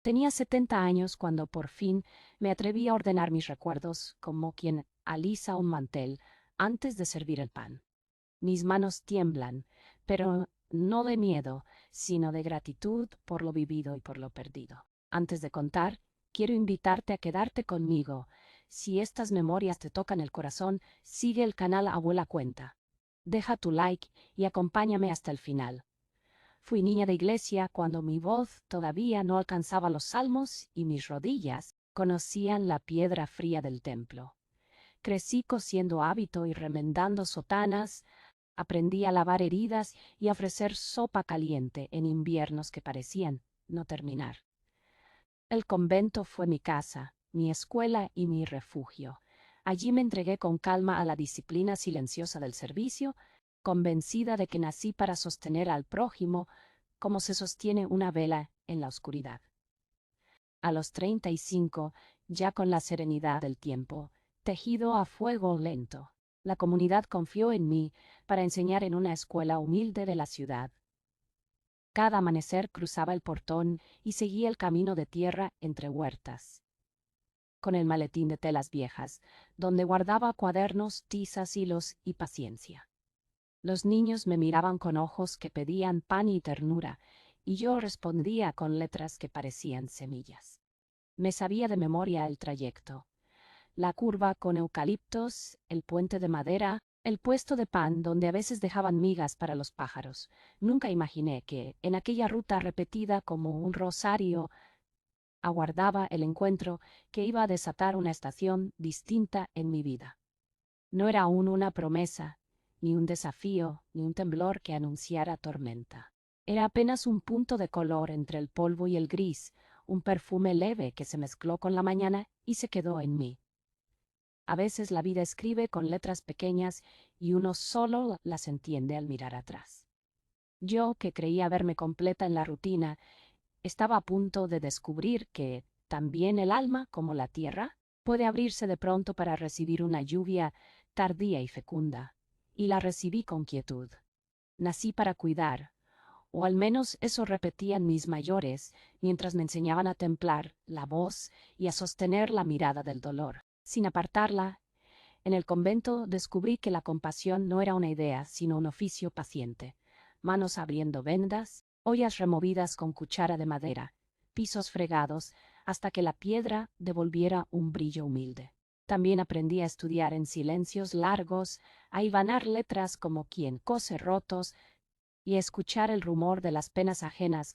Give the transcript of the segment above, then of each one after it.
Tenía 70 años cuando por fin me atreví a ordenar mis recuerdos como quien alisa un mantel antes de servir el pan. Mis manos tiemblan, pero no de miedo, sino de gratitud por lo vivido y por lo perdido. Antes de contar, quiero invitarte a quedarte conmigo. Si estas memorias te tocan el corazón, sigue el canal Abuela Cuenta. Deja tu like y acompáñame hasta el final. Fui niña de iglesia cuando mi voz todavía no alcanzaba los salmos y mis rodillas conocían la piedra fría del templo. Crecí cosiendo hábito y remendando sotanas, aprendí a lavar heridas y a ofrecer sopa caliente en inviernos que parecían no terminar. El convento fue mi casa, mi escuela y mi refugio. Allí me entregué con calma a la disciplina silenciosa del servicio, convencida de que nací para sostener al prójimo como se sostiene una vela en la oscuridad. A los 35, ya con la serenidad del tiempo, tejido a fuego lento, la comunidad confió en mí para enseñar en una escuela humilde de la ciudad. Cada amanecer cruzaba el portón y seguía el camino de tierra entre huertas, con el maletín de telas viejas, donde guardaba cuadernos, tizas, hilos y paciencia. Los niños me miraban con ojos que pedían pan y ternura, y yo respondía con letras que parecían semillas. Me sabía de memoria el trayecto, la curva con eucaliptos, el puente de madera, el puesto de pan donde a veces dejaban migas para los pájaros. Nunca imaginé que, en aquella ruta repetida como un rosario, aguardaba el encuentro que iba a desatar una estación distinta en mi vida. No era aún una promesa, ni un desafío, ni un temblor que anunciara tormenta. Era apenas un punto de color entre el polvo y el gris, un perfume leve que se mezcló con la mañana y se quedó en mí. A veces la vida escribe con letras pequeñas y uno solo las entiende al mirar atrás. Yo, que creía verme completa en la rutina, estaba a punto de descubrir que también el alma, como la tierra, puede abrirse de pronto para recibir una lluvia tardía y fecunda, y la recibí con quietud. Nací para cuidar, o al menos eso repetían mis mayores mientras me enseñaban a templar la voz y a sostener la mirada del dolor, sin apartarla. En el convento descubrí que la compasión no era una idea, sino un oficio paciente. Manos abriendo vendas, ollas removidas con cuchara de madera, pisos fregados, hasta que la piedra devolviera un brillo humilde. También aprendí a estudiar en silencios largos, a hibanar letras como quien cose rotos, y a escuchar el rumor de las penas ajenas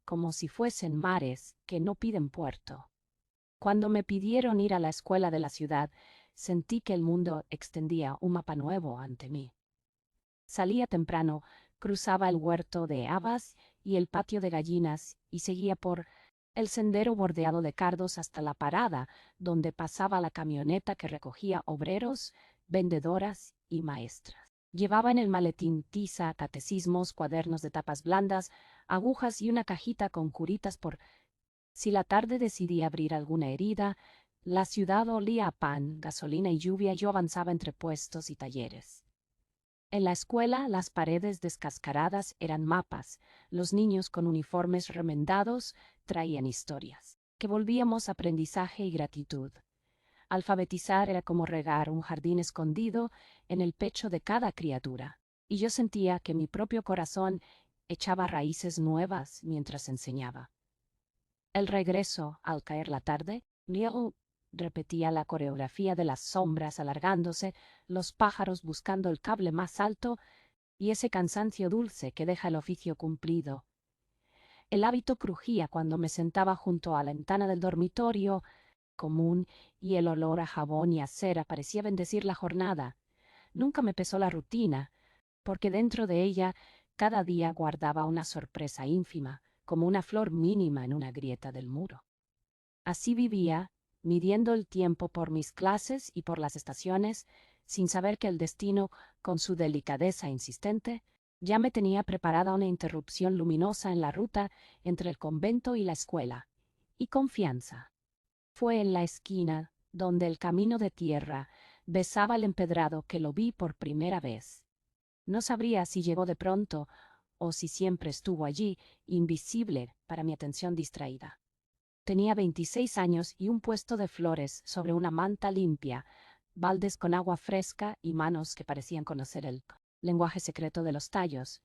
como si fuesen mares que no piden puerto. Cuando me pidieron ir a la escuela de la ciudad, sentí que el mundo extendía un mapa nuevo ante mí. Salía temprano, cruzaba el huerto de habas y el patio de gallinas y seguía por el sendero bordeado de cardos hasta la parada, donde pasaba la camioneta que recogía obreros, vendedoras y maestras. Llevaba en el maletín tiza, catecismos, cuadernos de tapas blandas, agujas y una cajita con curitas por si la tarde decidí abrir alguna herida. La ciudad olía a pan, gasolina y lluvia. Yo avanzaba entre puestos y talleres. En la escuela, las paredes descascaradas eran mapas. Los niños con uniformes remendados traían historias, que volvíamos aprendizaje y gratitud. Alfabetizar era como regar un jardín escondido en el pecho de cada criatura, y yo sentía que mi propio corazón echaba raíces nuevas mientras enseñaba. El regreso, al caer la tarde, Liu repetía la coreografía de las sombras alargándose, los pájaros buscando el cable más alto y ese cansancio dulce que deja el oficio cumplido. El hábito crujía cuando me sentaba junto a la ventana del dormitorio común y el olor a jabón y a cera parecía bendecir la jornada. Nunca me pesó la rutina, porque dentro de ella cada día guardaba una sorpresa ínfima, como una flor mínima en una grieta del muro. Así vivía, midiendo el tiempo por mis clases y por las estaciones, sin saber que el destino, con su delicadeza insistente, ya me tenía preparada una interrupción luminosa en la ruta entre el convento y la escuela. Y confianza. Fue en la esquina, donde el camino de tierra besaba el empedrado, que lo vi por primera vez. No sabría si llegó de pronto o si siempre estuvo allí, invisible para mi atención distraída. Tenía 26 años y un puesto de flores sobre una manta limpia, baldes con agua fresca y manos que parecían conocer el lenguaje secreto de los tallos.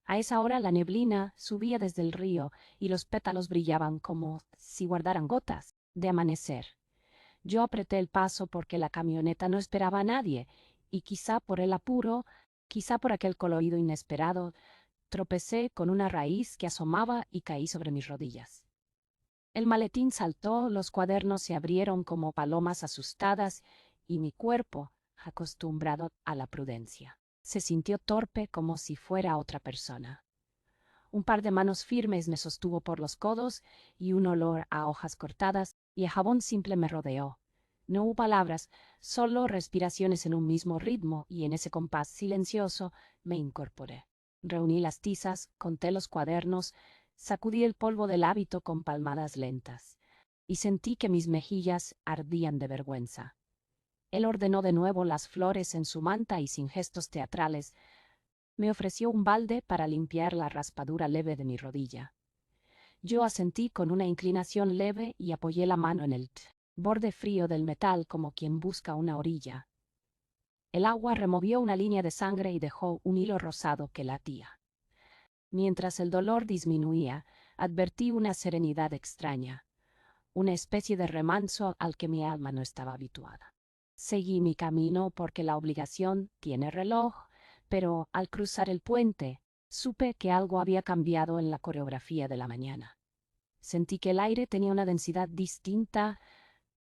A esa hora la neblina subía desde el río y los pétalos brillaban como si guardaran gotas de amanecer. Yo apreté el paso porque la camioneta no esperaba a nadie, y quizá por el apuro, quizá por aquel colorido inesperado, tropecé con una raíz que asomaba y caí sobre mis rodillas. El maletín saltó, los cuadernos se abrieron como palomas asustadas, y mi cuerpo, acostumbrado a la prudencia, se sintió torpe como si fuera otra persona. Un par de manos firmes me sostuvo por los codos y un olor a hojas cortadas y a jabón simple me rodeó. No hubo palabras, solo respiraciones en un mismo ritmo, y en ese compás silencioso me incorporé. Reuní las tizas, conté los cuadernos, sacudí el polvo del hábito con palmadas lentas, y sentí que mis mejillas ardían de vergüenza. Él ordenó de nuevo las flores en su manta y sin gestos teatrales me ofreció un balde para limpiar la raspadura leve de mi rodilla. Yo asentí con una inclinación leve y apoyé la mano en el borde frío del metal como quien busca una orilla. El agua removió una línea de sangre y dejó un hilo rosado que latía. Mientras el dolor disminuía, advertí una serenidad extraña, una especie de remanso al que mi alma no estaba habituada. Seguí mi camino porque la obligación tiene reloj, pero al cruzar el puente, supe que algo había cambiado en la coreografía de la mañana. Sentí que el aire tenía una densidad distinta,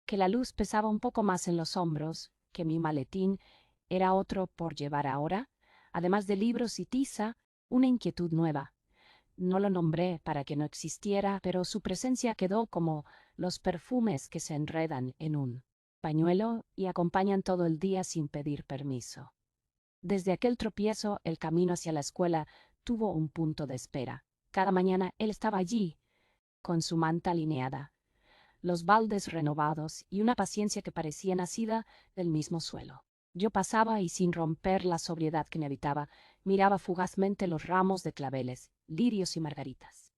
que la luz pesaba un poco más en los hombros, que mi maletín era otro por llevar ahora, además de libros y tiza, una inquietud nueva. No lo nombré para que no existiera, pero su presencia quedó como los perfumes que se enredan en un pañuelo y acompañan todo el día sin pedir permiso. Desde aquel tropiezo, el camino hacia la escuela tuvo un punto de espera. Cada mañana él estaba allí, con su manta alineada, los baldes renovados y una paciencia que parecía nacida del mismo suelo. Yo pasaba y, sin romper la sobriedad que me habitaba, miraba fugazmente los ramos de claveles, lirios y margaritas.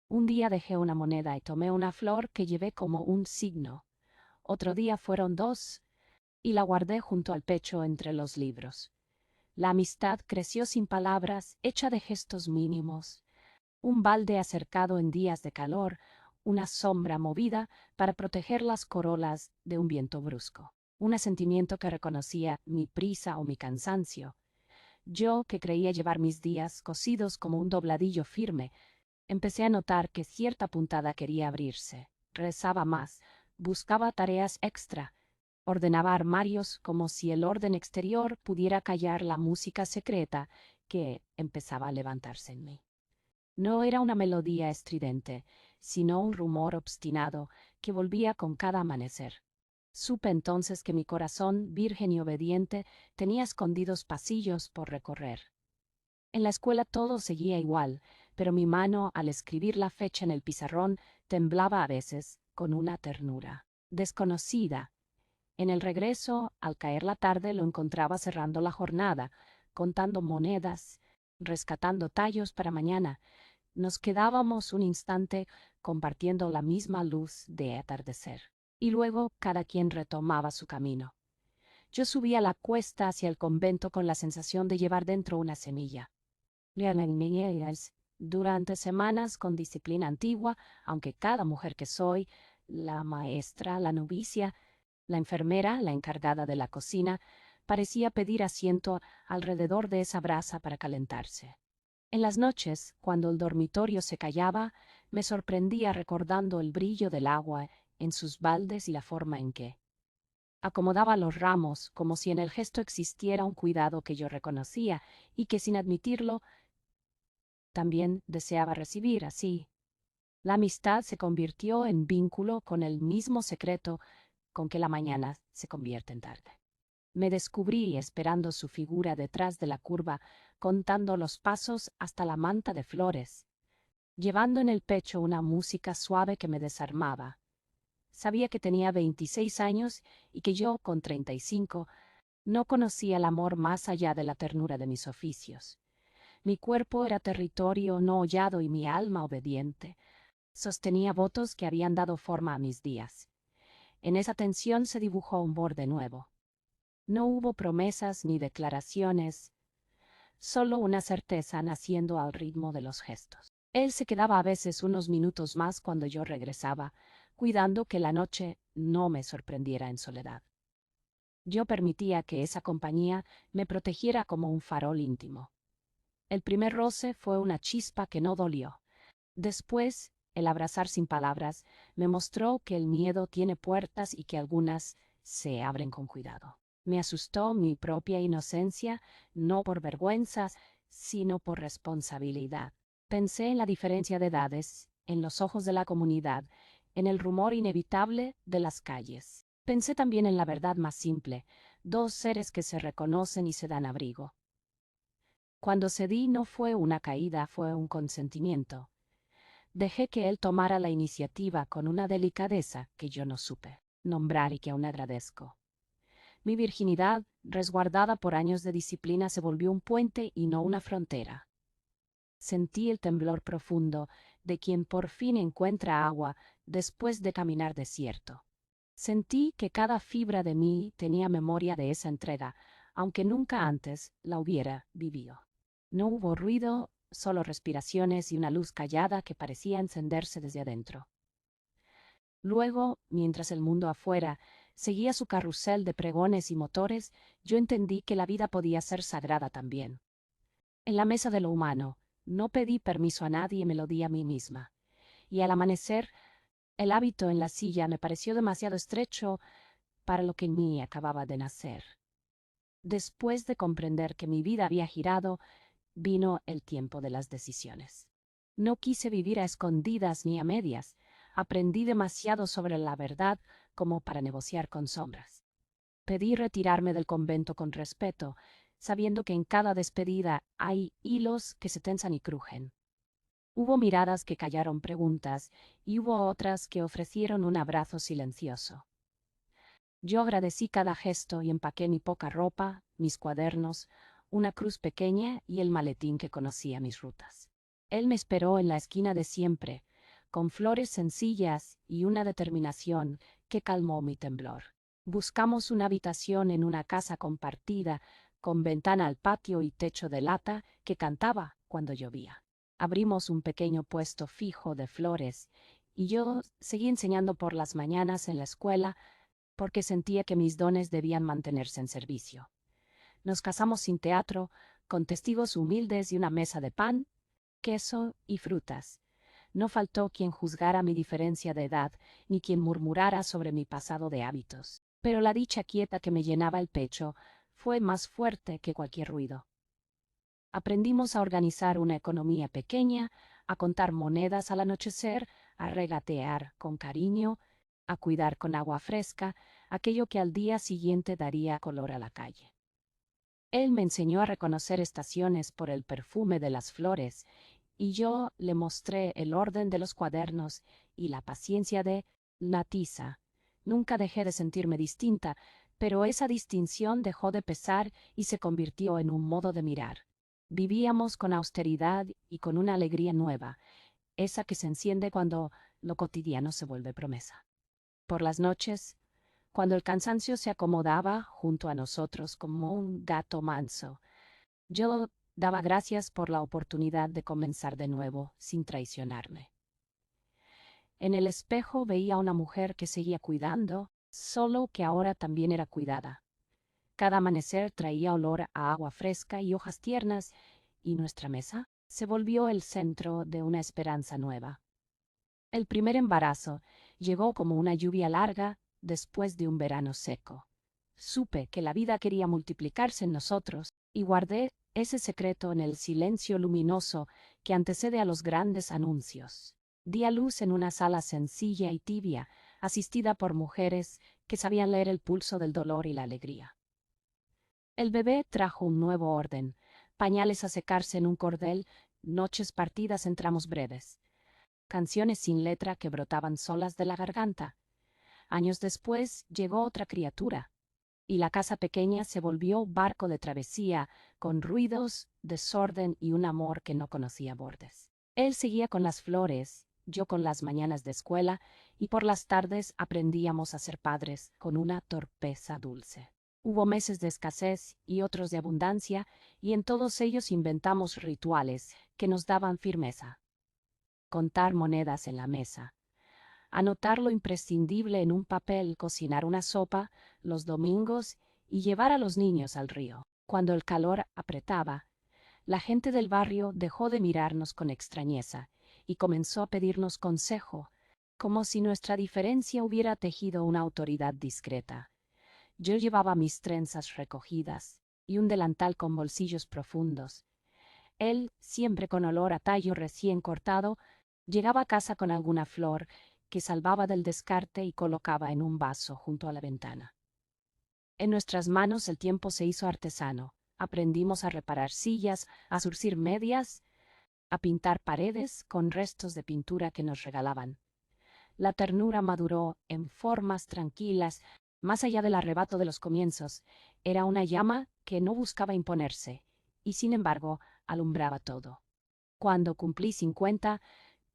Un día dejé una moneda y tomé una flor que llevé como un signo. Otro día fueron dos, y la guardé junto al pecho entre los libros. La amistad creció sin palabras, hecha de gestos mínimos. Un balde acercado en días de calor, una sombra movida para proteger las corolas de un viento brusco. Un asentimiento que reconocía mi prisa o mi cansancio. Yo, que creía llevar mis días cosidos como un dobladillo firme, empecé a notar que cierta puntada quería abrirse. Rezaba más, buscaba tareas extra, ordenaba armarios como si el orden exterior pudiera callar la música secreta que empezaba a levantarse en mí. No era una melodía estridente, sino un rumor obstinado que volvía con cada amanecer. Supe entonces que mi corazón, virgen y obediente, tenía escondidos pasillos por recorrer. En la escuela todo seguía igual, pero mi mano, al escribir la fecha en el pizarrón, temblaba a veces con una ternura desconocida. En el regreso, al caer la tarde, lo encontraba cerrando la jornada, contando monedas, rescatando tallos para mañana. Nos quedábamos un instante compartiendo la misma luz de atardecer, y luego cada quien retomaba su camino. Yo subía la cuesta hacia el convento con la sensación de llevar dentro una semilla. Durante semanas con disciplina antigua, aunque cada mujer que soy, la maestra, la novicia, la enfermera, la encargada de la cocina, parecía pedir asiento alrededor de esa brasa para calentarse. En las noches, cuando el dormitorio se callaba, me sorprendía recordando el brillo del agua en sus baldes y la forma en que acomodaba los ramos, como si en el gesto existiera un cuidado que yo reconocía y que, sin admitirlo, también deseaba recibir. Así, la amistad se convirtió en vínculo con el mismo secreto con que la mañana se convierte en tarde. Me descubrí esperando su figura detrás de la curva, contando los pasos hasta la manta de flores, llevando en el pecho una música suave que me desarmaba. Sabía que tenía 26 años y que yo, con 35, no conocía el amor más allá de la ternura de mis oficios. Mi cuerpo era territorio no hollado y mi alma obediente. Sostenía votos que habían dado forma a mis días. En esa tensión se dibujó un borde nuevo. No hubo promesas ni declaraciones, solo una certeza naciendo al ritmo de los gestos. Él se quedaba a veces unos minutos más cuando yo regresaba, cuidando que la noche no me sorprendiera en soledad. Yo permitía que esa compañía me protegiera como un farol íntimo. El primer roce fue una chispa que no dolió. Después, el abrazar sin palabras me mostró que el miedo tiene puertas y que algunas se abren con cuidado. Me asustó mi propia inocencia, no por vergüenza, sino por responsabilidad. Pensé en la diferencia de edades, en los ojos de la comunidad, en el rumor inevitable de las calles. Pensé también en la verdad más simple, dos seres que se reconocen y se dan abrigo. Cuando cedí no fue una caída, fue un consentimiento. Dejé que él tomara la iniciativa con una delicadeza que yo no supe nombrar y que aún agradezco. Mi virginidad, resguardada por años de disciplina, se volvió un puente y no una frontera. Sentí el temblor profundo de quien por fin encuentra agua después de caminar desierto. Sentí que cada fibra de mí tenía memoria de esa entrega, aunque nunca antes la hubiera vivido. No hubo ruido, solo respiraciones y una luz callada que parecía encenderse desde adentro. Luego, mientras el mundo afuera seguía su carrusel de pregones y motores, yo entendí que la vida podía ser sagrada también. En la mesa de lo humano, no pedí permiso a nadie, me lo di a mí misma. Y al amanecer, el hábito en la silla me pareció demasiado estrecho para lo que en mí acababa de nacer. Después de comprender que mi vida había girado, vino el tiempo de las decisiones. No quise vivir a escondidas ni a medias. Aprendí demasiado sobre la verdad como para negociar con sombras. Pedí retirarme del convento con respeto, sabiendo que en cada despedida hay hilos que se tensan y crujen. Hubo miradas que callaron preguntas y hubo otras que ofrecieron un abrazo silencioso. Yo agradecí cada gesto y empaqué mi poca ropa, mis cuadernos, una cruz pequeña y el maletín que conocía mis rutas. Él me esperó en la esquina de siempre, con flores sencillas y una determinación que calmó mi temblor. Buscamos una habitación en una casa compartida, con ventana al patio y techo de lata que cantaba cuando llovía. Abrimos un pequeño puesto fijo de flores y yo seguí enseñando por las mañanas en la escuela porque sentía que mis dones debían mantenerse en servicio. Nos casamos sin teatro, con testigos humildes y una mesa de pan, queso y frutas. No faltó quien juzgara mi diferencia de edad, ni quien murmurara sobre mi pasado de hábitos. Pero la dicha quieta que me llenaba el pecho fue más fuerte que cualquier ruido. Aprendimos a organizar una economía pequeña, a contar monedas al anochecer, a regatear con cariño, a cuidar con agua fresca aquello que al día siguiente daría color a la calle. Él me enseñó a reconocer estaciones por el perfume de las flores, y yo le mostré el orden de los cuadernos y la paciencia de la tiza. Nunca dejé de sentirme distinta, pero esa distinción dejó de pesar y se convirtió en un modo de mirar. Vivíamos con austeridad y con una alegría nueva, esa que se enciende cuando lo cotidiano se vuelve promesa. Por las noches, cuando el cansancio se acomodaba junto a nosotros como un gato manso, yo daba gracias por la oportunidad de comenzar de nuevo sin traicionarme. En el espejo veía a una mujer que seguía cuidando, solo que ahora también era cuidada. Cada amanecer traía olor a agua fresca y hojas tiernas, y nuestra mesa se volvió el centro de una esperanza nueva. El primer embarazo llegó como una lluvia larga después de un verano seco. Supe que la vida quería multiplicarse en nosotros y guardé ese secreto en el silencio luminoso que antecede a los grandes anuncios. Di a luz en una sala sencilla y tibia, asistida por mujeres que sabían leer el pulso del dolor y la alegría. El bebé trajo un nuevo orden, pañales a secarse en un cordel, noches partidas en tramos breves, canciones sin letra que brotaban solas de la garganta. Años después llegó otra criatura, y la casa pequeña se volvió barco de travesía, con ruidos, desorden y un amor que no conocía bordes. Él seguía con las flores, yo con las mañanas de escuela, y por las tardes aprendíamos a ser padres con una torpeza dulce. Hubo meses de escasez y otros de abundancia, y en todos ellos inventamos rituales que nos daban firmeza. Contar monedas en la mesa, anotar lo imprescindible en un papel, cocinar una sopa los domingos y llevar a los niños al río. Cuando el calor apretaba, la gente del barrio dejó de mirarnos con extrañeza y comenzó a pedirnos consejo, como si nuestra diferencia hubiera tejido una autoridad discreta. Yo llevaba mis trenzas recogidas y un delantal con bolsillos profundos. Él, siempre con olor a tallo recién cortado, llegaba a casa con alguna flor que salvaba del descarte y colocaba en un vaso junto a la ventana. En nuestras manos el tiempo se hizo artesano. Aprendimos a reparar sillas, a zurcir medias, a pintar paredes con restos de pintura que nos regalaban. La ternura maduró en formas tranquilas, más allá del arrebato de los comienzos. Era una llama que no buscaba imponerse, y sin embargo alumbraba todo. Cuando cumplí 50,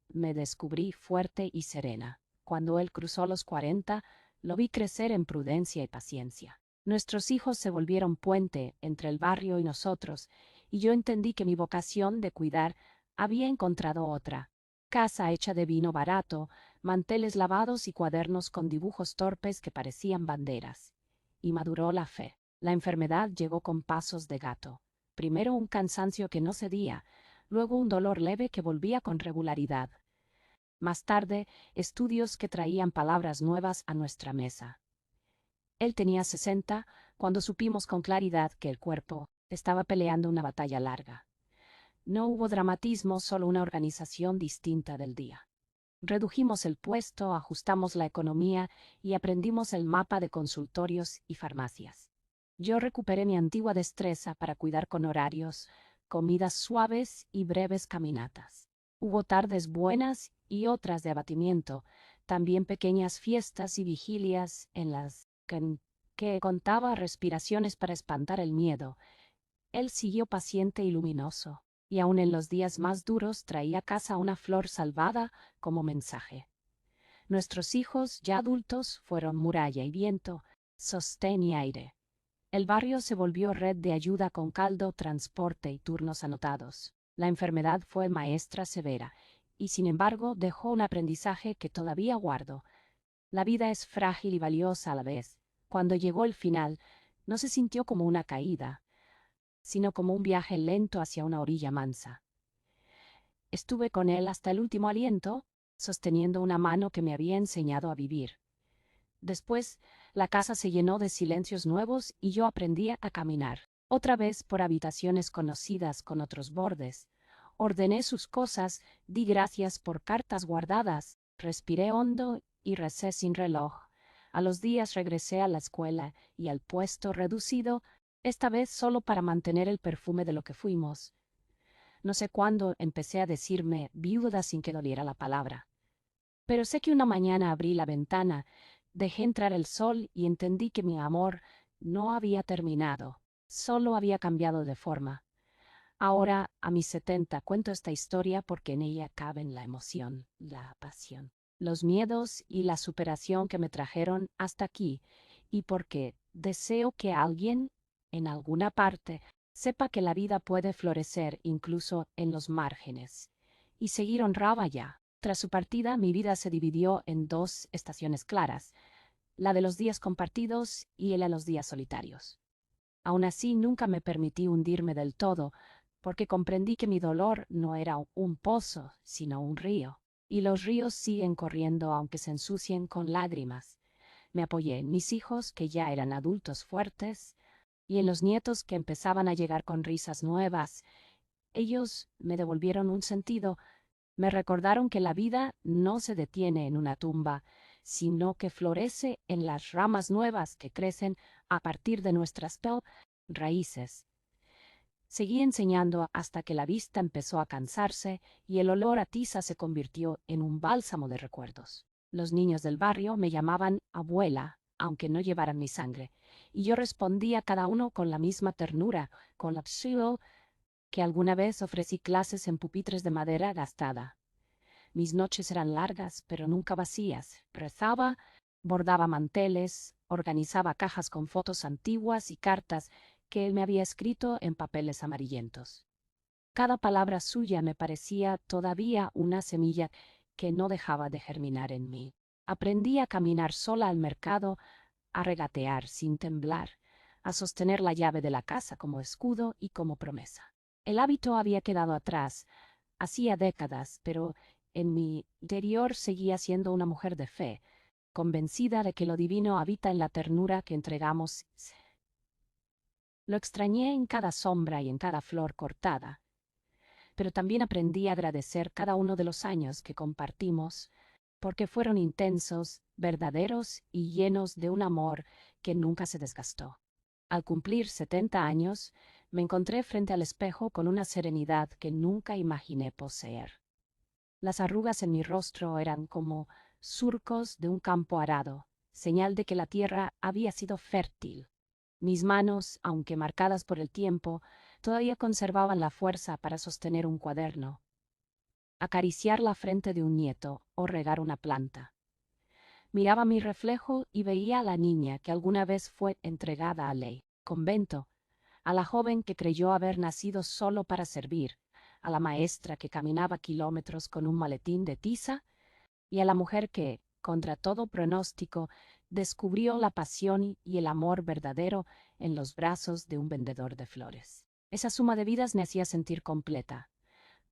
me descubrí fuerte y serena. Cuando él cruzó los 40, lo vi crecer en prudencia y paciencia. Nuestros hijos se volvieron puente entre el barrio y nosotros, y yo entendí que mi vocación de cuidar había encontrado otra. Casa hecha de vino barato, manteles lavados y cuadernos con dibujos torpes que parecían banderas. Y maduró la fe. La enfermedad llegó con pasos de gato. Primero un cansancio que no cedía, luego un dolor leve que volvía con regularidad. Más tarde, estudios que traían palabras nuevas a nuestra mesa. Él tenía 60 cuando supimos con claridad que el cuerpo estaba peleando una batalla larga. No hubo dramatismo, solo una organización distinta del día. Redujimos el puesto, ajustamos la economía y aprendimos el mapa de consultorios y farmacias. Yo recuperé mi antigua destreza para cuidar con horarios, comidas suaves y breves caminatas. Hubo tardes buenas y otras de abatimiento, también pequeñas fiestas y vigilias en las que contaba respiraciones para espantar el miedo. Él siguió paciente y luminoso, y aun en los días más duros traía a casa una flor salvada como mensaje. Nuestros hijos, ya adultos, fueron muralla y viento, sostén y aire. El barrio se volvió red de ayuda con caldo, transporte y turnos anotados. La enfermedad fue maestra severa, y sin embargo dejó un aprendizaje que todavía guardo. La vida es frágil y valiosa a la vez. Cuando llegó el final, no se sintió como una caída, sino como un viaje lento hacia una orilla mansa. Estuve con él hasta el último aliento, sosteniendo una mano que me había enseñado a vivir. Después, la casa se llenó de silencios nuevos y yo aprendí a caminar, otra vez por habitaciones conocidas con otros bordes. Ordené sus cosas, di gracias por cartas guardadas, respiré hondo y recé sin reloj. A los días regresé a la escuela y al puesto reducido, esta vez solo para mantener el perfume de lo que fuimos. No sé cuándo empecé a decirme viuda sin que doliera la palabra. Pero sé que una mañana abrí la ventana, dejé entrar el sol y entendí que mi amor no había terminado, solo había cambiado de forma. Ahora, a mis 70, cuento esta historia porque en ella caben la emoción, la pasión, los miedos y la superación que me trajeron hasta aquí, y porque deseo que alguien, en alguna parte, sepa que la vida puede florecer incluso en los márgenes, y seguir honraba ya. Tras su partida, mi vida se dividió en dos estaciones claras, la de los días compartidos y la de los días solitarios. Aún así, nunca me permití hundirme del todo, porque comprendí que mi dolor no era un pozo, sino un río, y los ríos siguen corriendo aunque se ensucien con lágrimas. Me apoyé en mis hijos, que ya eran adultos fuertes, y en los nietos que empezaban a llegar con risas nuevas. Ellos me devolvieron un sentido, me recordaron que la vida no se detiene en una tumba, sino que florece en las ramas nuevas que crecen a partir de nuestras raíces. Seguí enseñando hasta que la vista empezó a cansarse y el olor a tiza se convirtió en un bálsamo de recuerdos. Los niños del barrio me llamaban abuela, aunque no llevaran mi sangre, y yo respondía a cada uno con la misma ternura, con la psilo que alguna vez ofrecí clases en pupitres de madera gastada. Mis noches eran largas, pero nunca vacías. Rezaba, bordaba manteles, organizaba cajas con fotos antiguas y cartas que él me había escrito en papeles amarillentos. Cada palabra suya me parecía todavía una semilla que no dejaba de germinar en mí. Aprendí a caminar sola al mercado, a regatear sin temblar, a sostener la llave de la casa como escudo y como promesa. El hábito había quedado atrás, hacía décadas, pero en mi interior seguía siendo una mujer de fe, convencida de que lo divino habita en la ternura que entregamos. Lo extrañé en cada sombra y en cada flor cortada, pero también aprendí a agradecer cada uno de los años que compartimos, porque fueron intensos, verdaderos y llenos de un amor que nunca se desgastó. Al cumplir 70 años, me encontré frente al espejo con una serenidad que nunca imaginé poseer. Las arrugas en mi rostro eran como surcos de un campo arado, señal de que la tierra había sido fértil. Mis manos, aunque marcadas por el tiempo, todavía conservaban la fuerza para sostener un cuaderno, acariciar la frente de un nieto o regar una planta. Miraba mi reflejo y veía a la niña que alguna vez fue entregada a ley, convento, a la joven que creyó haber nacido solo para servir, a la maestra que caminaba kilómetros con un maletín de tiza y a la mujer que, contra todo pronóstico, descubrió la pasión y el amor verdadero en los brazos de un vendedor de flores. Esa suma de vidas me hacía sentir completa.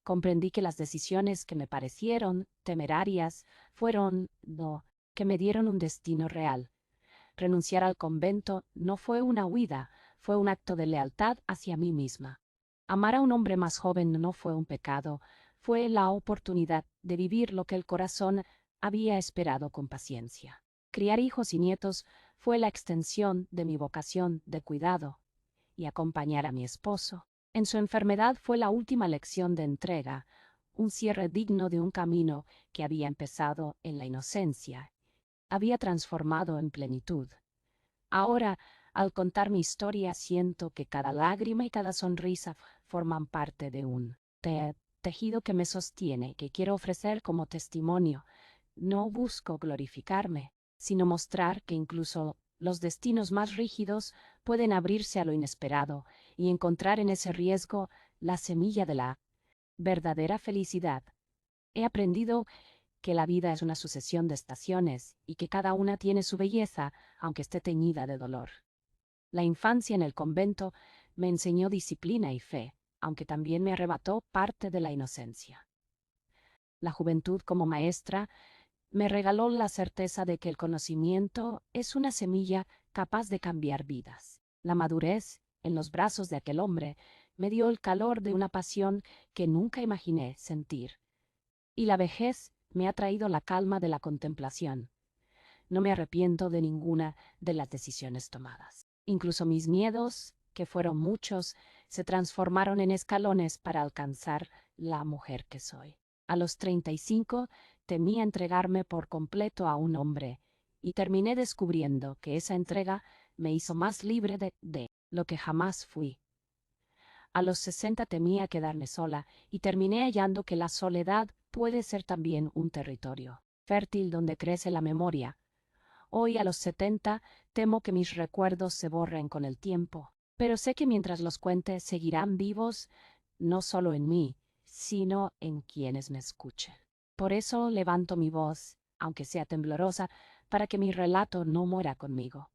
Comprendí que las decisiones que me parecieron temerarias fueron, no, que me dieron un destino real. Renunciar al convento no fue una huida, fue un acto de lealtad hacia mí misma. Amar a un hombre más joven no fue un pecado, fue la oportunidad de vivir lo que el corazón había esperado con paciencia. Criar hijos y nietos fue la extensión de mi vocación de cuidado, y acompañar a mi esposo en su enfermedad fue la última lección de entrega, un cierre digno de un camino que había empezado en la inocencia, había transformado en plenitud. Ahora, al contar mi historia, siento que cada lágrima y cada sonrisa forman parte de un tejido que me sostiene, que quiero ofrecer como testimonio. No busco glorificarme, sino mostrar que incluso los destinos más rígidos pueden abrirse a lo inesperado y encontrar en ese riesgo la semilla de la verdadera felicidad. He aprendido que la vida es una sucesión de estaciones y que cada una tiene su belleza, aunque esté teñida de dolor. La infancia en el convento me enseñó disciplina y fe, aunque también me arrebató parte de la inocencia. La juventud como maestra me regaló la certeza de que el conocimiento es una semilla capaz de cambiar vidas. La madurez, en los brazos de aquel hombre, me dio el calor de una pasión que nunca imaginé sentir. Y la vejez me ha traído la calma de la contemplación. No me arrepiento de ninguna de las decisiones tomadas. Incluso mis miedos, que fueron muchos, se transformaron en escalones para alcanzar la mujer que soy. A los 35 temía entregarme por completo a un hombre, y terminé descubriendo que esa entrega me hizo más libre de lo que jamás fui. A los 60 temía quedarme sola, y terminé hallando que la soledad puede ser también un territorio fértil donde crece la memoria. Hoy, a los 70, temo que mis recuerdos se borren con el tiempo, pero sé que mientras los cuente seguirán vivos, no solo en mí, sino en quienes me escuchen. Por eso levanto mi voz, aunque sea temblorosa, para que mi relato no muera conmigo.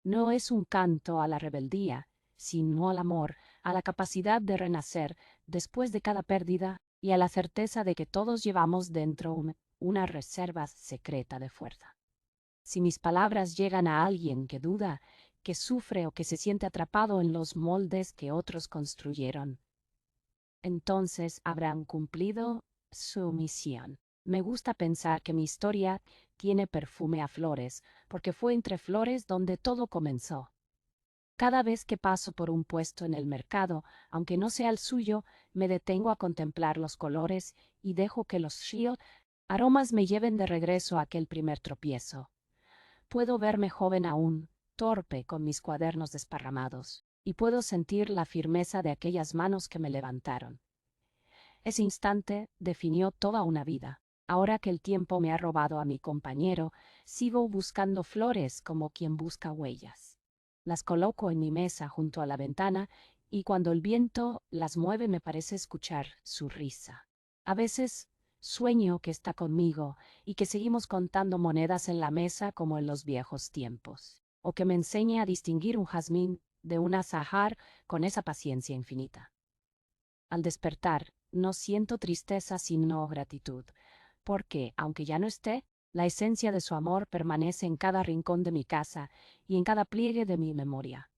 No es un canto a la rebeldía, sino al amor, a la capacidad de renacer después de cada pérdida y a la certeza de que todos llevamos dentro una reserva secreta de fuerza. Si mis palabras llegan a alguien que duda, que sufre o que se siente atrapado en los moldes que otros construyeron, entonces habrán cumplido su misión. Me gusta pensar que mi historia tiene perfume a flores, porque fue entre flores donde todo comenzó. Cada vez que paso por un puesto en el mercado, aunque no sea el suyo, me detengo a contemplar los colores y dejo que los aromas me lleven de regreso a aquel primer tropiezo. Puedo verme joven aún, torpe con mis cuadernos desparramados, y puedo sentir la firmeza de aquellas manos que me levantaron. Ese instante definió toda una vida. Ahora que el tiempo me ha robado a mi compañero, sigo buscando flores como quien busca huellas. Las coloco en mi mesa junto a la ventana y cuando el viento las mueve me parece escuchar su risa. A veces sueño que está conmigo y que seguimos contando monedas en la mesa como en los viejos tiempos, o que me enseñe a distinguir un jazmín de un azahar con esa paciencia infinita. Al despertar, no siento tristeza sino gratitud, porque, aunque ya no esté, la esencia de su amor permanece en cada rincón de mi casa y en cada pliegue de mi memoria.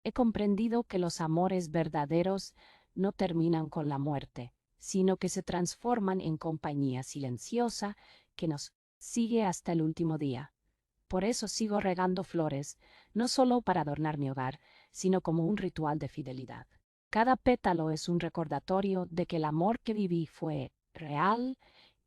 He comprendido que los amores verdaderos no terminan con la muerte, sino que se transforman en compañía silenciosa que nos sigue hasta el último día. Por eso sigo regando flores, no solo para adornar mi hogar, sino como un ritual de fidelidad. Cada pétalo es un recordatorio de que el amor que viví fue real,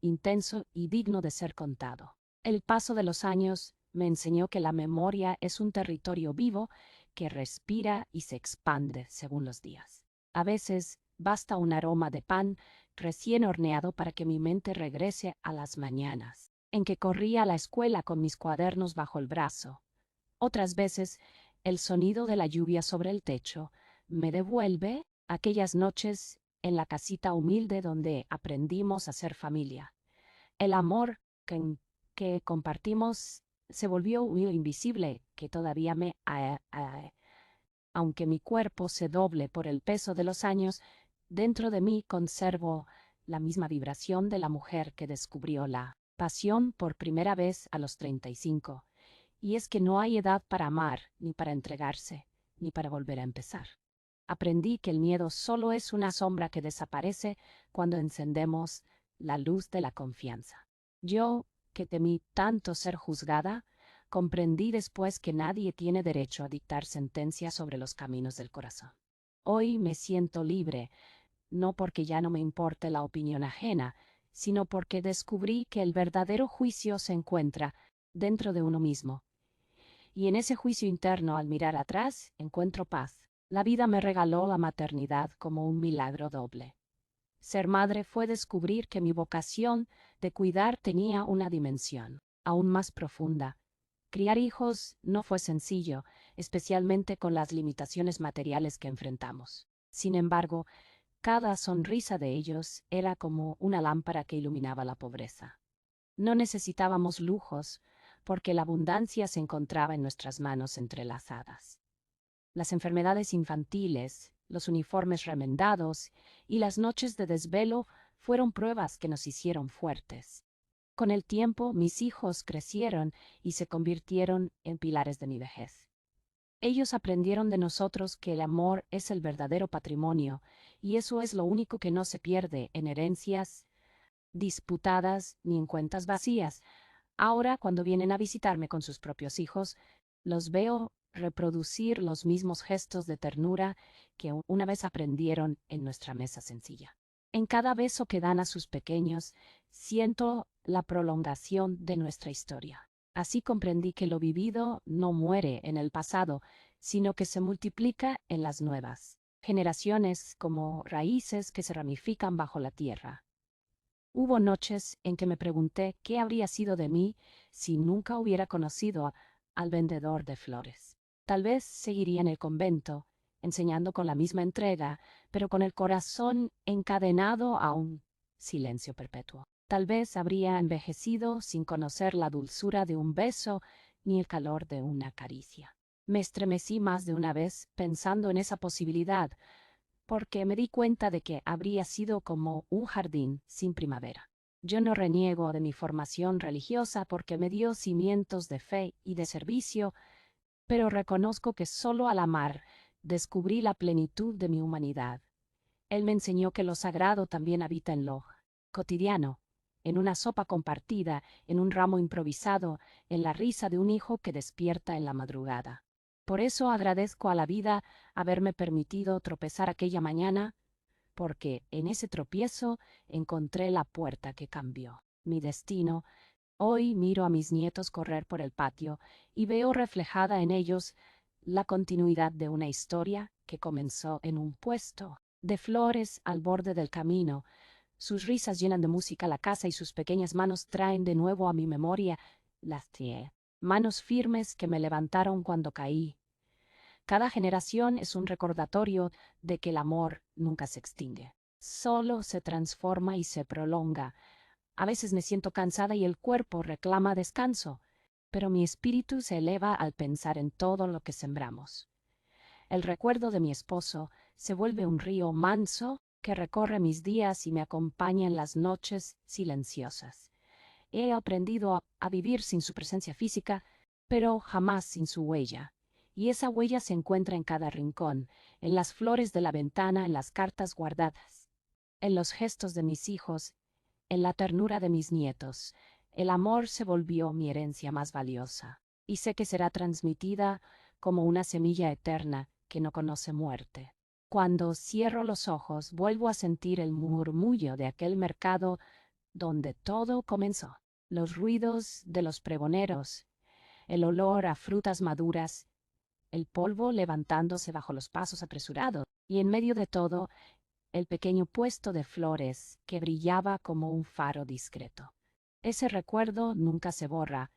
intenso y digno de ser contado. El paso de los años me enseñó que la memoria es un territorio vivo que respira y se expande según los días. A veces basta un aroma de pan recién horneado para que mi mente regrese a las mañanas, en que corría a la escuela con mis cuadernos bajo el brazo. Otras veces, el sonido de la lluvia sobre el techo me devuelve aquellas noches en la casita humilde donde aprendimos a ser familia. El amor que compartimos se volvió un hilo invisible que todavía aunque mi cuerpo se doble por el peso de los años, dentro de mí conservo la misma vibración de la mujer que descubrió la pasión por primera vez a los 35. Y es que no hay edad para amar, ni para entregarse, ni para volver a empezar. Aprendí que el miedo solo es una sombra que desaparece cuando encendemos la luz de la confianza. Yo, que temí tanto ser juzgada, comprendí después que nadie tiene derecho a dictar sentencias sobre los caminos del corazón. Hoy me siento libre, no porque ya no me importe la opinión ajena, sino porque descubrí que el verdadero juicio se encuentra dentro de uno mismo. Y en ese juicio interno, al mirar atrás, encuentro paz. La vida me regaló la maternidad como un milagro doble. Ser madre fue descubrir que mi vocación de cuidar tenía una dimensión aún más profunda. Criar hijos no fue sencillo, especialmente con las limitaciones materiales que enfrentamos. Sin embargo, cada sonrisa de ellos era como una lámpara que iluminaba la pobreza. No necesitábamos lujos, porque la abundancia se encontraba en nuestras manos entrelazadas. Las enfermedades infantiles, los uniformes remendados y las noches de desvelo fueron pruebas que nos hicieron fuertes. Con el tiempo, mis hijos crecieron y se convirtieron en pilares de mi vejez. Ellos aprendieron de nosotros que el amor es el verdadero patrimonio, y eso es lo único que no se pierde en herencias disputadas ni en cuentas vacías. Ahora, cuando vienen a visitarme con sus propios hijos, los veo reproducir los mismos gestos de ternura que una vez aprendieron en nuestra mesa sencilla. En cada beso que dan a sus pequeños, siento la prolongación de nuestra historia. Así comprendí que lo vivido no muere en el pasado, sino que se multiplica en las nuevas generaciones como raíces que se ramifican bajo la tierra. Hubo noches en que me pregunté qué habría sido de mí si nunca hubiera conocido al vendedor de flores. Tal vez seguiría en el convento, enseñando con la misma entrega, pero con el corazón encadenado a un silencio perpetuo. Tal vez habría envejecido sin conocer la dulzura de un beso ni el calor de una caricia. Me estremecí más de una vez pensando en esa posibilidad, porque me di cuenta de que habría sido como un jardín sin primavera. Yo no reniego de mi formación religiosa porque me dio cimientos de fe y de servicio, pero reconozco que solo al amar descubrí la plenitud de mi humanidad. Él me enseñó que lo sagrado también habita en lo cotidiano, en una sopa compartida, en un ramo improvisado, en la risa de un hijo que despierta en la madrugada. Por eso agradezco a la vida haberme permitido tropezar aquella mañana, porque en ese tropiezo encontré la puerta que cambió mi destino. Hoy miro a mis nietos correr por el patio y veo reflejada en ellos la continuidad de una historia que comenzó en un puesto de flores al borde del camino, Sus risas llenan de música la casa y sus pequeñas manos traen de nuevo a mi memoria las manos firmes que me levantaron cuando caí. Cada generación es un recordatorio de que el amor nunca se extingue. Solo se transforma y se prolonga. A veces me siento cansada y el cuerpo reclama descanso, pero mi espíritu se eleva al pensar en todo lo que sembramos. El recuerdo de mi esposo se vuelve un río manso que recorre mis días y me acompaña en las noches silenciosas. He aprendido a vivir sin su presencia física, pero jamás sin su huella. Y esa huella se encuentra en cada rincón, en las flores de la ventana, en las cartas guardadas, en los gestos de mis hijos, en la ternura de mis nietos. El amor se volvió mi herencia más valiosa, y sé que será transmitida como una semilla eterna que no conoce muerte. Cuando cierro los ojos, vuelvo a sentir el murmullo de aquel mercado donde todo comenzó. Los ruidos de los pregoneros, el olor a frutas maduras, el polvo levantándose bajo los pasos apresurados, y en medio de todo, el pequeño puesto de flores que brillaba como un faro discreto. Ese recuerdo nunca se borra.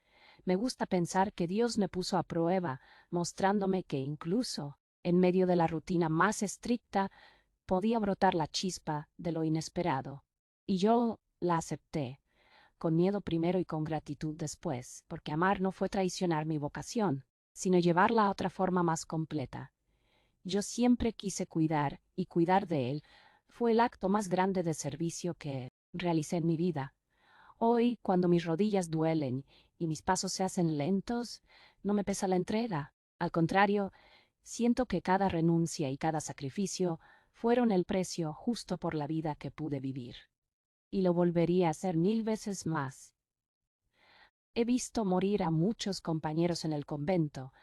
Me gusta pensar que Dios me puso a prueba, mostrándome que incluso en medio de la rutina más estricta podía brotar la chispa de lo inesperado. Y yo la acepté, con miedo primero y con gratitud después, porque amar no fue traicionar mi vocación, sino llevarla a otra forma más completa. Yo siempre quise cuidar, y cuidar de él fue el acto más grande de servicio que realicé en mi vida. Hoy, cuando mis rodillas duelen y mis pasos se hacen lentos, no me pesa la entrega. Al contrario, siento que cada renuncia y cada sacrificio fueron el precio justo por la vida que pude vivir. Y lo volvería a hacer 1000 veces más. He visto morir a muchos compañeros en el convento,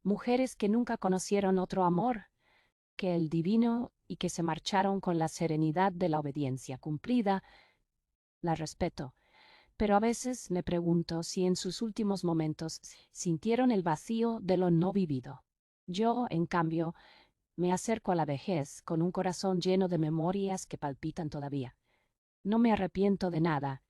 mujeres que nunca conocieron otro amor que el divino y que se marcharon con la serenidad de la obediencia cumplida. La respeto, pero a veces me pregunto si en sus últimos momentos sintieron el vacío de lo no vivido. Yo, en cambio, me acerco a la vejez con un corazón lleno de memorias que palpitan todavía. No me arrepiento de nada,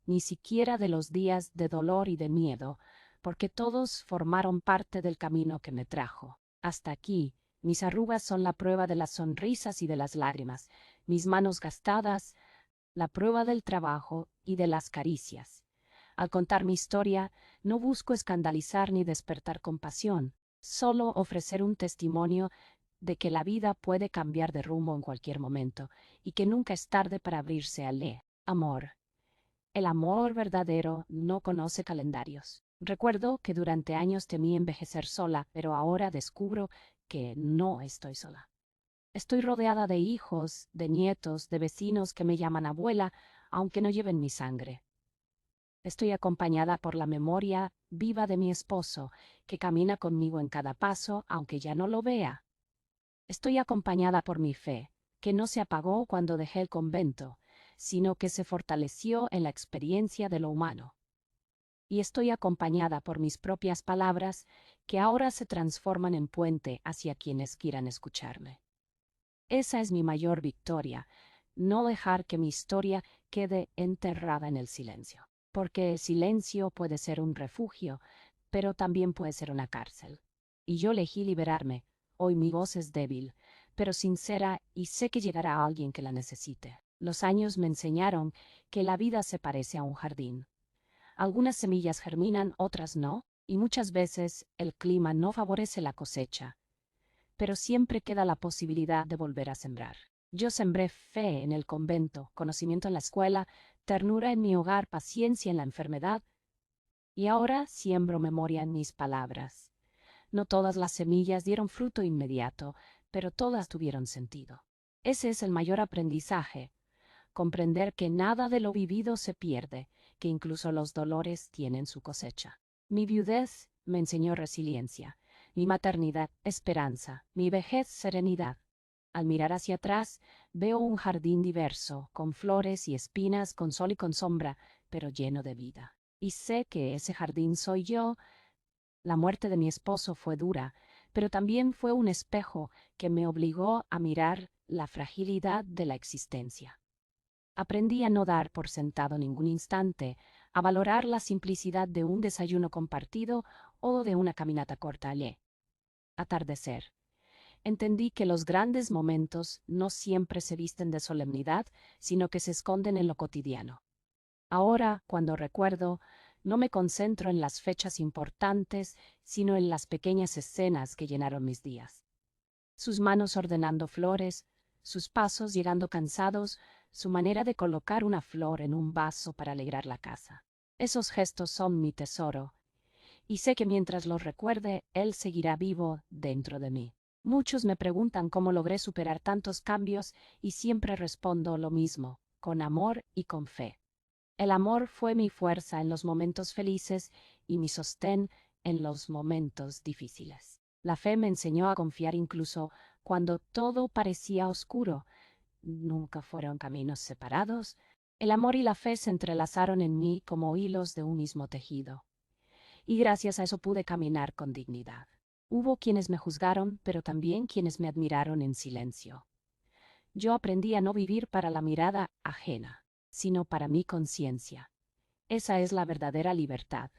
ni siquiera de los días de dolor y de miedo, porque todos formaron parte del camino que me trajo hasta aquí. Mis arrugas son la prueba de las sonrisas y de las lágrimas, mis manos gastadas, la prueba del trabajo y de las caricias. Al contar mi historia, no busco escandalizar ni despertar compasión, solo ofrecer un testimonio de que la vida puede cambiar de rumbo en cualquier momento y que nunca es tarde para abrirse al amor. El amor verdadero no conoce calendarios. Recuerdo que durante años temí envejecer sola, pero ahora descubro que no estoy sola. Estoy rodeada de hijos, de nietos, de vecinos que me llaman abuela, aunque no lleven mi sangre. Estoy acompañada por la memoria viva de mi esposo, que camina conmigo en cada paso, aunque ya no lo vea. Estoy acompañada por mi fe, que no se apagó cuando dejé el convento, sino que se fortaleció en la experiencia de lo humano. Y estoy acompañada por mis propias palabras, que ahora se transforman en puente hacia quienes quieran escucharme. Esa es mi mayor victoria, no dejar que mi historia quede enterrada en el silencio, porque el silencio puede ser un refugio, pero también puede ser una cárcel. Y yo elegí liberarme. Hoy mi voz es débil, pero sincera, y sé que llegará a alguien que la necesite. Los años me enseñaron que la vida se parece a un jardín. Algunas semillas germinan, otras no, y muchas veces el clima no favorece la cosecha, pero siempre queda la posibilidad de volver a sembrar. Yo sembré fe en el convento, conocimiento en la escuela, ternura en mi hogar, paciencia en la enfermedad, y ahora siembro memoria en mis palabras. No todas las semillas dieron fruto inmediato, pero todas tuvieron sentido. Ese es el mayor aprendizaje, comprender que nada de lo vivido se pierde, que incluso los dolores tienen su cosecha. Mi viudez me enseñó resiliencia, mi maternidad esperanza, mi vejez serenidad. Al mirar hacia atrás, veo un jardín diverso, con flores y espinas, con sol y con sombra, pero lleno de vida. Y sé que ese jardín soy yo. La muerte de mi esposo fue dura, pero también fue un espejo que me obligó a mirar la fragilidad de la existencia. Aprendí a no dar por sentado ningún instante, a valorar la simplicidad de un desayuno compartido o de una caminata corta al atardecer. Entendí que los grandes momentos no siempre se visten de solemnidad, sino que se esconden en lo cotidiano. Ahora, cuando recuerdo, no me concentro en las fechas importantes, sino en las pequeñas escenas que llenaron mis días. Sus manos ordenando flores, sus pasos llegando cansados, su manera de colocar una flor en un vaso para alegrar la casa. Esos gestos son mi tesoro, y sé que mientras los recuerde, él seguirá vivo dentro de mí. Muchos me preguntan cómo logré superar tantos cambios y siempre respondo lo mismo, con amor y con fe. El amor fue mi fuerza en los momentos felices y mi sostén en los momentos difíciles. La fe me enseñó a confiar incluso cuando todo parecía oscuro. Nunca fueron caminos separados. El amor y la fe se entrelazaron en mí como hilos de un mismo tejido. Y gracias a eso pude caminar con dignidad. Hubo quienes me juzgaron, pero también quienes me admiraron en silencio. Yo aprendí a no vivir para la mirada ajena, sino para mi conciencia. Esa es la verdadera libertad.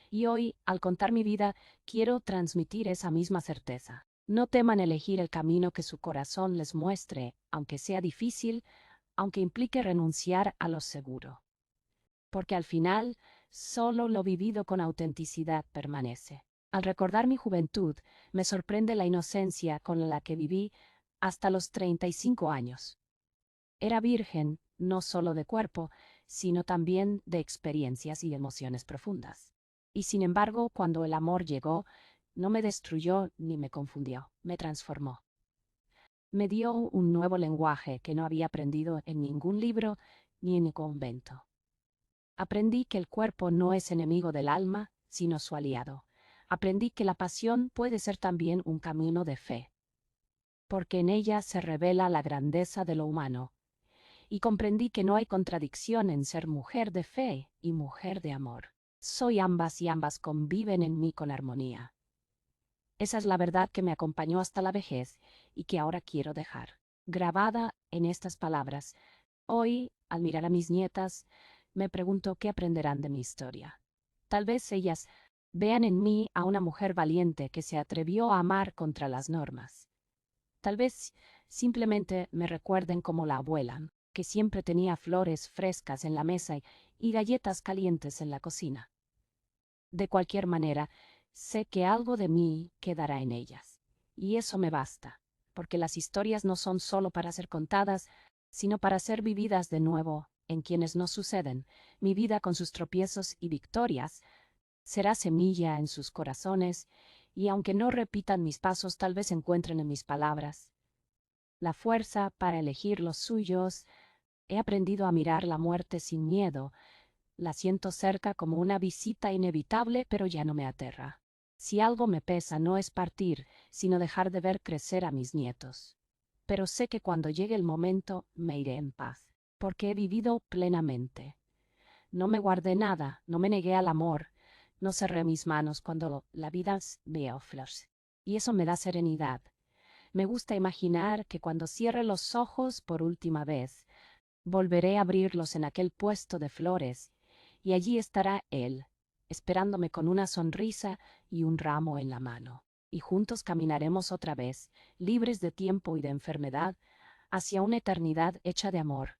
Y hoy, al contar mi vida, quiero transmitir esa misma certeza. No teman elegir el camino que su corazón les muestre, aunque sea difícil, aunque implique renunciar a lo seguro. Porque al final, solo lo vivido con autenticidad permanece. Al recordar mi juventud, me sorprende la inocencia con la que viví hasta los 35 años. Era virgen, no solo de cuerpo, sino también de experiencias y emociones profundas. Y sin embargo, cuando el amor llegó, no me destruyó ni me confundió, me transformó. Me dio un nuevo lenguaje que no había aprendido en ningún libro ni en el convento. Aprendí que el cuerpo no es enemigo del alma, sino su aliado. Aprendí que la pasión puede ser también un camino de fe, porque en ella se revela la grandeza de lo humano, y comprendí que no hay contradicción en ser mujer de fe y mujer de amor. Soy ambas y ambas conviven en mí con armonía. Esa es la verdad que me acompañó hasta la vejez y que ahora quiero dejar grabada en estas palabras. Hoy, al mirar a mis nietas, me pregunto qué aprenderán de mi historia. Tal vez ellas vean en mí a una mujer valiente que se atrevió a amar contra las normas. Tal vez simplemente me recuerden como la abuela, que siempre tenía flores frescas en la mesa y galletas calientes en la cocina. De cualquier manera, sé que algo de mí quedará en ellas. Y eso me basta, porque las historias no son solo para ser contadas, sino para ser vividas de nuevo en quienes nos suceden. Mi vida con sus tropiezos y victorias será semilla en sus corazones, y aunque no repitan mis pasos, tal vez encuentren en mis palabras la fuerza para elegir los suyos. He aprendido a mirar la muerte sin miedo. La siento cerca como una visita inevitable, pero ya no me aterra. Si algo me pesa no es partir, sino dejar de ver crecer a mis nietos. Pero sé que cuando llegue el momento me iré en paz, porque he vivido plenamente. No me guardé nada, no me negué al amor, no cerré mis manos cuando la vida me ofrece. Y eso me da serenidad. Me gusta imaginar que cuando cierre los ojos por última vez, volveré a abrirlos en aquel puesto de flores, y allí estará él, esperándome con una sonrisa y un ramo en la mano. Y juntos caminaremos otra vez, libres de tiempo y de enfermedad, hacia una eternidad hecha de amor.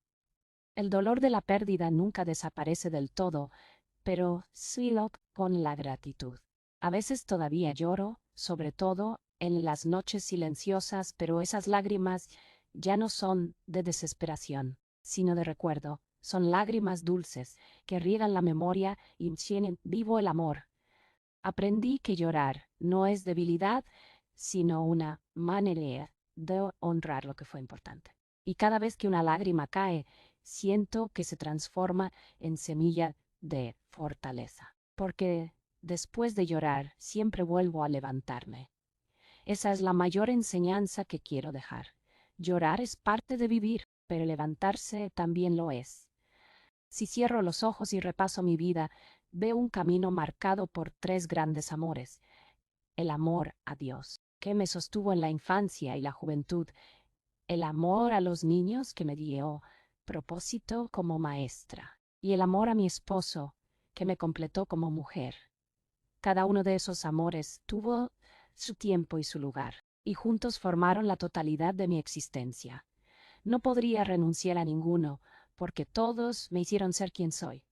El dolor de la pérdida nunca desaparece del todo, pero sí lo con la gratitud. A veces todavía lloro, sobre todo en las noches silenciosas, pero esas lágrimas ya no son de desesperación, sino de recuerdo. Son lágrimas dulces que riegan la memoria y mantienen vivo el amor. Aprendí que llorar no es debilidad, sino una manera de honrar lo que fue importante. Y cada vez que una lágrima cae, siento que se transforma en semilla de fortaleza. Porque después de llorar, siempre vuelvo a levantarme. Esa es la mayor enseñanza que quiero dejar. Llorar es parte de vivir, pero levantarse también lo es. Si cierro los ojos y repaso mi vida, veo un camino marcado por tres grandes amores. El amor a Dios, que me sostuvo en la infancia y la juventud. El amor a los niños, que me dio propósito como maestra, y el amor a mi esposo, que me completó como mujer. Cada uno de esos amores tuvo su tiempo y su lugar, y juntos formaron la totalidad de mi existencia. No podría renunciar a ninguno, porque todos me hicieron ser quien soy.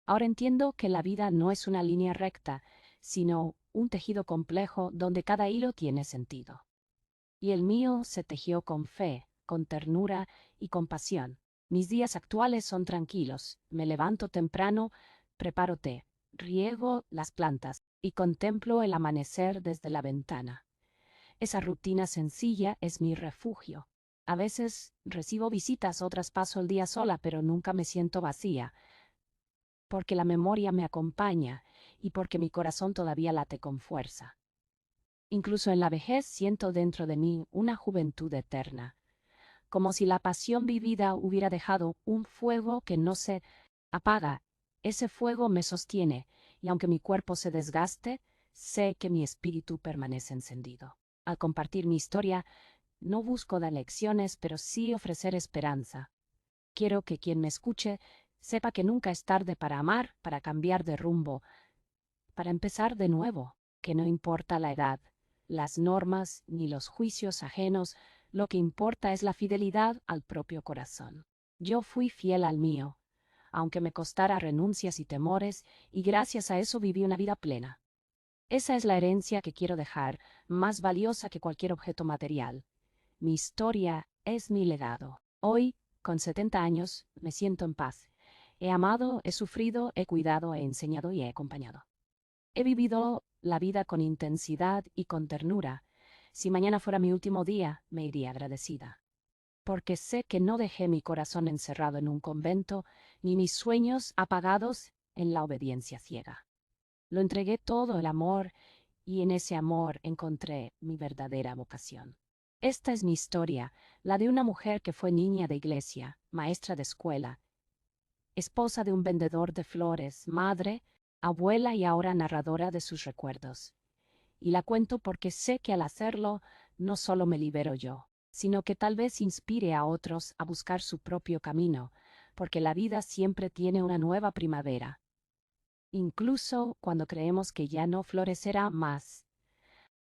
Ahora entiendo que la vida no es una línea recta, sino un tejido complejo donde cada hilo tiene sentido. Y el mío se tejió con fe, con ternura y compasión. Mis días actuales son tranquilos. Me levanto temprano, preparo té, riego las plantas y contemplo el amanecer desde la ventana. Esa rutina sencilla es mi refugio. A veces recibo visitas, otras paso el día sola, pero nunca me siento vacía, porque la memoria me acompaña y porque mi corazón todavía late con fuerza. Incluso en la vejez siento dentro de mí una juventud eterna, como si la pasión vivida hubiera dejado un fuego que no se apaga. Ese fuego me sostiene, y aunque mi cuerpo se desgaste, sé que mi espíritu permanece encendido. Al compartir mi historia, no busco dar lecciones, pero sí ofrecer esperanza. Quiero que quien me escuche sepa que nunca es tarde para amar, para cambiar de rumbo, para empezar de nuevo, que no importa la edad, las normas ni los juicios ajenos, lo que importa es la fidelidad al propio corazón. Yo fui fiel al mío, aunque me costara renuncias y temores, y gracias a eso viví una vida plena. Esa es la herencia que quiero dejar, más valiosa que cualquier objeto material. Mi historia es mi legado. Hoy, con 70 años, me siento en paz. He amado, he sufrido, he cuidado, he enseñado y he acompañado. He vivido la vida con intensidad y con ternura. Si mañana fuera mi último día, me iría agradecida. Porque sé que no dejé mi corazón encerrado en un convento, ni mis sueños apagados en la obediencia ciega. Lo entregué todo el amor, y en ese amor encontré mi verdadera vocación. Esta es mi historia, la de una mujer que fue niña de iglesia, maestra de escuela, esposa de un vendedor de flores, madre, abuela y ahora narradora de sus recuerdos. Y la cuento porque sé que al hacerlo no solo me libero yo, sino que tal vez inspire a otros a buscar su propio camino, porque la vida siempre tiene una nueva primavera. Incluso cuando creemos que ya no florecerá más,